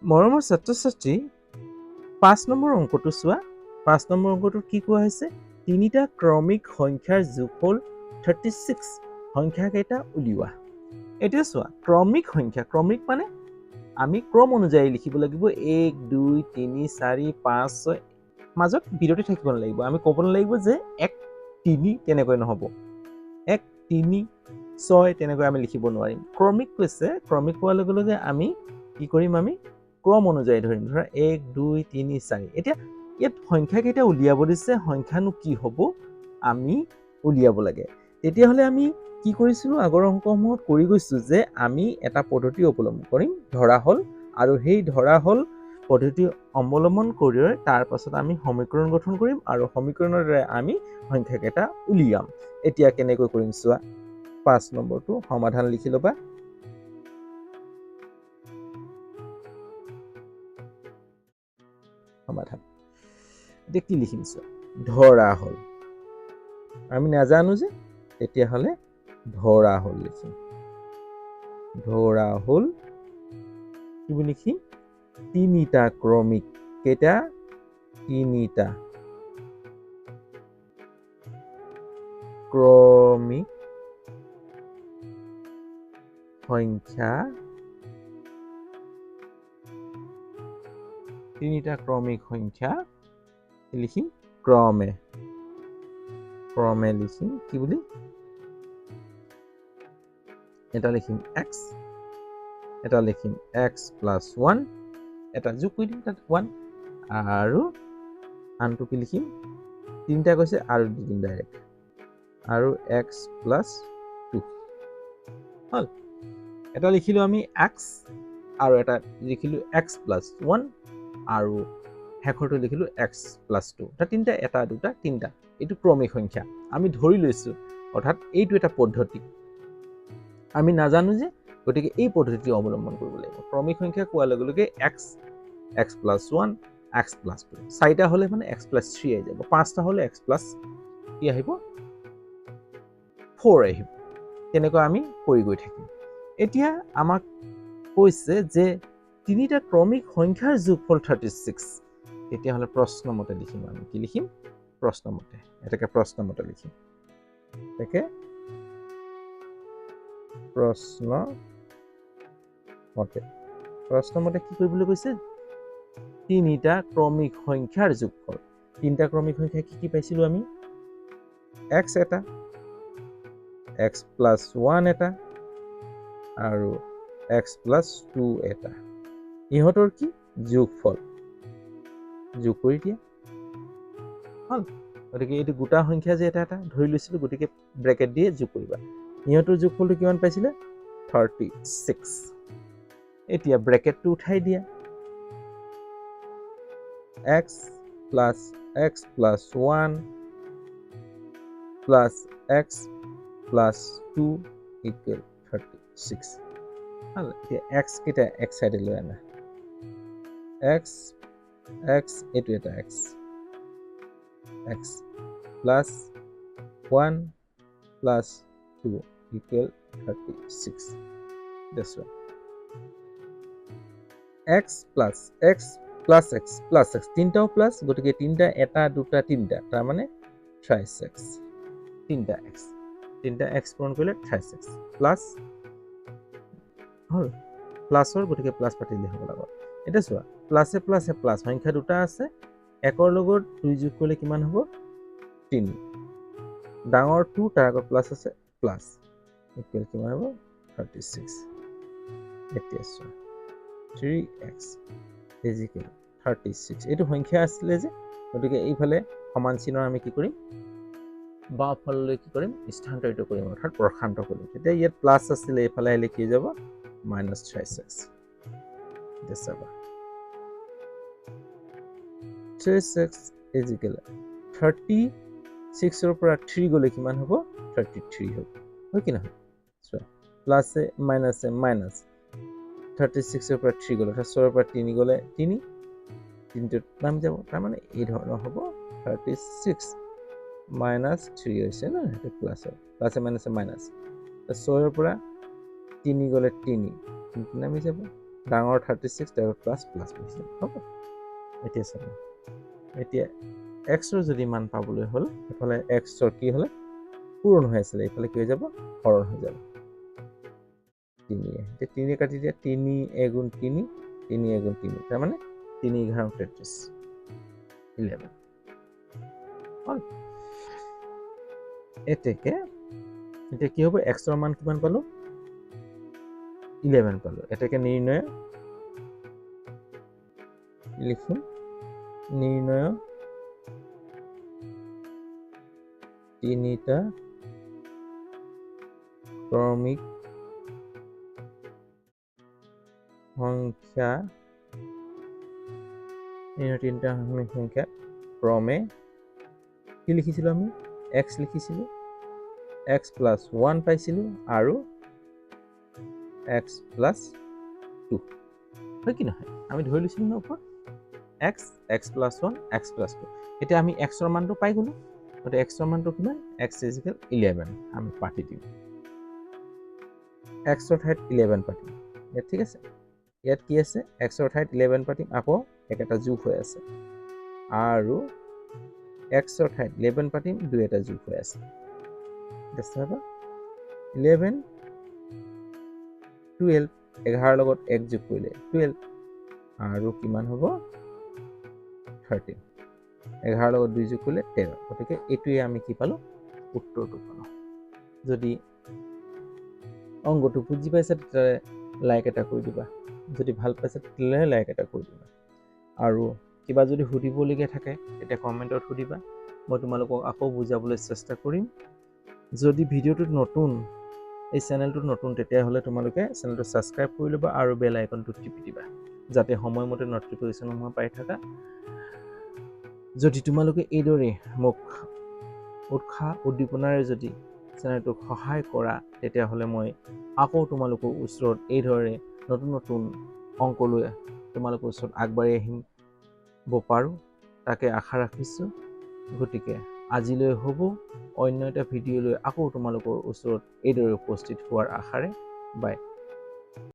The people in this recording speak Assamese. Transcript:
মৰমৰ ছাত্ৰ-ছাত্ৰী 5 নম্বৰ অংকটো চোৱা 5 নম্বৰ অংকটোত কি কোৱা হৈছে তিনিটা ক্ৰমিক সংখ্যাৰ যোগফল 36 সংখ্যা কেইটা উলিওৱা এতিয়া চোৱা ক্ৰমিক সংখ্যা ক্ৰমিক মানে আমি ক্ৰম অনুযায়ী লিখিব লাগিব 1 2 3 4 5 6 মাজত বিৰতি থাকিব লাগিব আমি ক'ব লাগিব যে 1 3 তেনেকৈ নহব 1 3 6 তেনেকৈ আমি লিখিব নোৱাৰিম ক্ৰমিক কৈছে ক্ৰমিক হোৱাৰ লগে লগে আমি কি কৰিম আমি ক্ৰম অনুযায়ী ধৰিম ধৰা 1 2 3 4 এতিয়া ইয়াত সংখ্যা কেইটা উলিয়াব দিছে সংখ্যানো কি হ'ব আমি উলিয়াব লাগে তেতিয়াহ'লে আমি কি কৰিছিলো আগৰ অংকসমূহত কৰি গৈছো যে আমি এটা পদ্ধতি অৱলম্বন কৰিম ধৰা হল আৰু সেই ধৰা হল পদ্ধতি অৱলম্বন কৰি তাৰ পাছত আমি সমীকৰণ গঠন কৰিম আৰু সমীকৰণৰ দ্বাৰা আমি সংখ্যা কেইটা উলিয়াম এতিয়া কেনেকৈ কৰিম চোৱা 5 নম্বৰটো সমাধান লিখি লবা সমাধান এতিয়া কি লিখিম চোৱা ধৰা হল আমি নাজানো যে তেতিয়াহ'লে ধৰা হল লিখিম ধৰা হল কি বুলি লিখিম তিনিটা ক্ৰমিক কেইটা তিনিটা ক্ৰমিক সংখ্যা তিনিটা ক্ৰমিক সংখ্যা লিখিম ক্ৰমে লিখিম কি বুলি এটা লিখিম x এটা লিখিম x plus 1 এটা যোগ কৰি দিম তাত 1 আৰু আনটো কি লিখিম তিনিটা কৈছে আৰু দি দিম ডাইৰেক্ট আৰু x plus 2 হল এটা লিখিলো আমি x আৰু এটা লিখিলো x plus 1 আৰু হেকৰটো লিখিলো x plus 2 এটা তিনিটা এটা দুটা তিনিটা এইটো ক্ৰমিক সংখ্যা আমি ধৰি লৈছো অৰ্থাৎ এইটো এটা পদ্ধতি আমি নাজানো যে গতিকে এই পদ্ধতি অৱলম্বন কৰিব লাগিব ক্ৰমিক সংখ্যা কোৱাৰ লগে লগে x plus 1 x plus 2 চাৰিটা হলে মানে x plus 3 আহি যাব পাঁচটা হলে x plus কি আহিব 4 আহিব তেনেকৈ আমি কৰি গৈ থাকিম এতিয়া আমাক কৈছে যে তিনিটা ক্ৰমিক সংখ্যাৰ যোগফল 36 তেতিয়াহ'লে প্ৰশ্ন মতে লিখিম আমি কি লিখিম প্ৰশ্ন মতে এটাকে প্ৰশ্ন মতে লিখিম এটাকে প্ৰশ্ন মতে কি কৰিবলৈ কৈছে তিনিটা ক্ৰমিক সংখ্যাৰ যোগফল তিনিটা ক্ৰমিক সংখ্যা কি পাইছিলো আমি x এটা x plus 1 এটা আৰু x plus 2 এটা ইহঁতৰ কি যোগফল যোগ কৰি দিয়া হল গতিকে এইটো গোটা সংখ্যা যে এটা ধৰি লৈছিলো গতিকে ব্ৰেকেট দিয়ে যোগ কৰিবা ইহঁতৰ যোগফলটো কিমান পাইছিলে 36 এতিয়া ব্ৰেকেটটো উঠাই দিয়া x plus 1 plus x plus 2 equal 36 হল এতিয়া x কেইটা x সাইডে লৈ আনা x এইটো এটা x plus 1 plus 2 equal 36 that's right x plus x তিনটাও প্লাস গতিকে তিনটা এটা দুটা তিনটা তাৰ মানে 36 তিনটা x পূৰণ কৰিলে 36 প্লাস হল প্লাসৰ গতিকে প্লাস পাতিলে হ'ব লাগিব এটা চোৱা প্লাসে প্লাস সংখ্যা দুটা আছে একৰ লগত 2 যোগ কৰিলে কিমান হ'ব 3 ডাঙৰ 2 তাৰ আগত প্লাস আছে প্লাস ইকুৱেল কিমান হ'ব 36 এতিয়া চোৱা 3x is equal 36 এইটো সংখ্যা আছিল যে গতিকে এইফালে সমান চিহ্নৰ আমি কি কৰিম বাওঁফাললৈ কি কৰিম স্থানান্তৰিত কৰিম অৰ্থাৎ প্ৰসান্ত কৰিম তেতিয়া ইয়াত প্লাস আছিল এইফালে আহিলে কি যাব -36 দেখাবা 36 is equal 36 ৰ পৰা 3 গলে কিমান হ'ব 33 হ'ব হয় কি নহয় চোৱা প্লাসে মাইনাসে মাইনাস 36 ৰ পৰা 3 গলে 6 ৰ পৰা 3 গলে 3 তিনটোত নাম যাব তাৰ মানে এই ধৰণৰ হ'ব 36 minus 3 হৈছে না এটা প্লাস প্লাসে মাইনাসে মাইনাস 6 ৰ পৰা 3 গলে 3 নামি যাব ডাঙৰ 36 তাৰ প্লাছ পাইছোঁ হ'ব। এতিয়া চাব, এতিয়া এক্সৰ যদি মান পাবলৈ হ'ল এফালে এক্সৰ কি হ'লে পূৰণ হৈ আছিলে, এইফালে কি হৈ যাব হৰণ হৈ যাব 3 এতিয়া 3 কাটি দিয়া 3 এগুণ 3 3 এগুণ 3 তাৰমানে 3 11 33 11 হ'ল। এতিয়া কি হ'ব এক্সৰ মান কিমান পালোঁ 11 পালোঁ। এতেকে নিৰ্ণয় লিখোঁ, নিৰ্ণয় তিনিটা ক্ৰমিক সংখ্যা ক্ৰমে কি লিখিছিলোঁ আমি x লিখিছিলোঁ, x প্লাছ 1 পাইছিলোঁ আৰু x প্লাছ 2 হয় কি নহয়, আমি ধৰি লৈছিলোঁ ন ওপৰত x প্লাছ 1 x প্লাছ 2। এতিয়া আমি xৰ মানটো পাই গ'লোঁ, গতিকে xৰ মানটো কিমান x ইজিকেল 11 আমি পাতি দিম, xৰ ঠাইত 11 পাতিম ইয়াত ঠিক আছে। ইয়াত কি আছে xৰ ঠাইত 11 পাতিম, আকৌ একেটা যোগ হৈ আছে আৰু xৰ ঠাইত 11 পাতিম 2 এটা যোগ হৈ আছে। চাবা 11 12 11 লগত 1 যোগ কৰিলে 12 আৰু কিমান হ'ব 13 11 লগত 2 যোগ কৰিলে 13। গতিকে এইটোৱে আমি কি পালোঁ উত্তৰটো পালোঁ। যদি অংকটো বুজি পাইছে তেতিয়াহ'লে লাইক এটা কৰি দিবা, যদি ভাল পাইছে তেতিয়াহ'লে লাইক এটা কৰি দিবা, আৰু কিবা যদি সুধিবলগীয়া থাকে তেতিয়া কমেণ্টত সুধিবা, মই তোমালোকক আকৌ বুজাবলৈ চেষ্টা কৰিম। যদি ভিডিঅ'টোত নতুন এই চেনেলটোত নতুন তেতিয়াহ'লে তোমালোকে চেনেলটো ছাবস্ক্ৰাইব কৰি ল'বা আৰু বেল আইকনটো টিপি দিবা যাতে সময়মতে নটিফিকেশ্যনসমূহ পাই থাকা। যদি তোমালোকে এইদৰে মোক উৎসাহ উদ্দীপনাৰে যদি চেনেলটোক সহায় কৰা তেতিয়াহ'লে মই আকৌ তোমালোকৰ ওচৰত এইদৰে নতুন নতুন অংক লৈ তোমালোকৰ ওচৰত আগবাঢ়ি আহিব পাৰোঁ তাকে আশা ৰাখিছোঁ। গতিকে আজিলৈ হ'ব, অন্য এটা ভিডিঅ' লৈ আকৌ তোমালোকৰ ওচৰত এইদৰে উপস্থিত হোৱাৰ আশাৰে বাই।